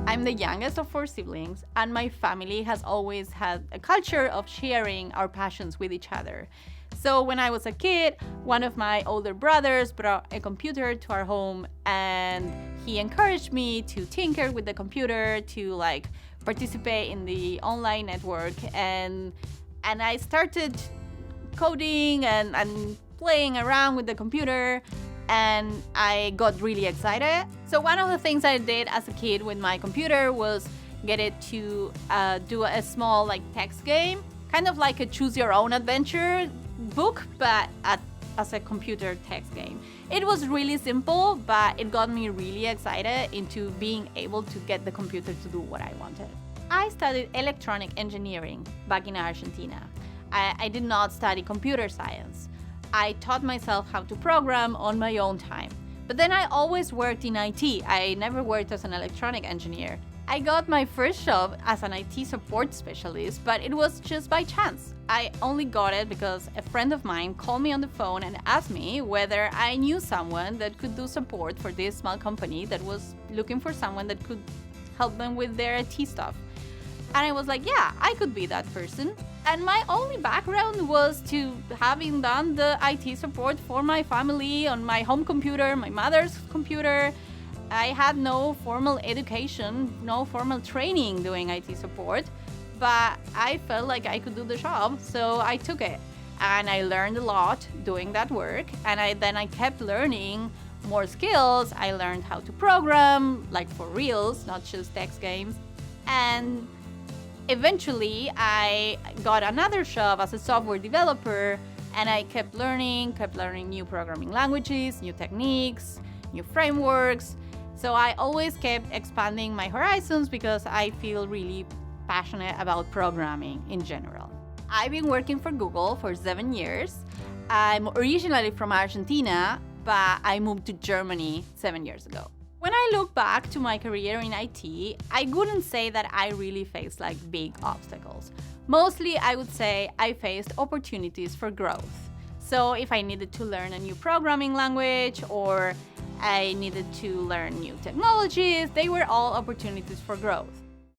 I'm the youngest of 4 siblings, and my family has always had a culture of sharing our passions with each other. So when I was a kid, one of my older brothers brought a computer to our home, and he encouraged me to tinker with the computer, to participate in the online network, and I started coding and playing around with the computer, and I got really excited. So one of the things I did as a kid with my computer was get it to do a small text game, kind of like a choose your own adventure book, but as a computer text game. It was really simple, but it got me really excited into being able to get the computer to do what I wanted. I studied electronic engineering back in Argentina. I did not study computer science. I taught myself how to program on my own time. But then I always worked in IT. I never worked as an electronic engineer. I got my first job as an IT support specialist, but it was just by chance. I only got it because a friend of mine called me on the phone and asked me whether I knew someone that could do support for this small company that was looking for someone that could help them with their IT stuff. And I was like, yeah, I could be that person. And my only background was to having done the IT support for my family on my home computer, my mother's computer. I had no formal education, no formal training doing IT support, but I felt like I could do the job, so I took it. And I learned a lot doing that work, and I kept learning more skills. I learned how to program, for reals, not just text games. And eventually, I got another job as a software developer, and I kept learning new programming languages, new techniques, new frameworks. So I always kept expanding my horizons because I feel really passionate about programming in general. I've been working for Google for 7 years. I'm originally from Argentina, but I moved to Germany 7 years ago. When I look back to my career in IT, I wouldn't say that I really faced big obstacles. Mostly, I would say I faced opportunities for growth. So if I needed to learn a new programming language or I needed to learn new technologies, they were all opportunities for growth.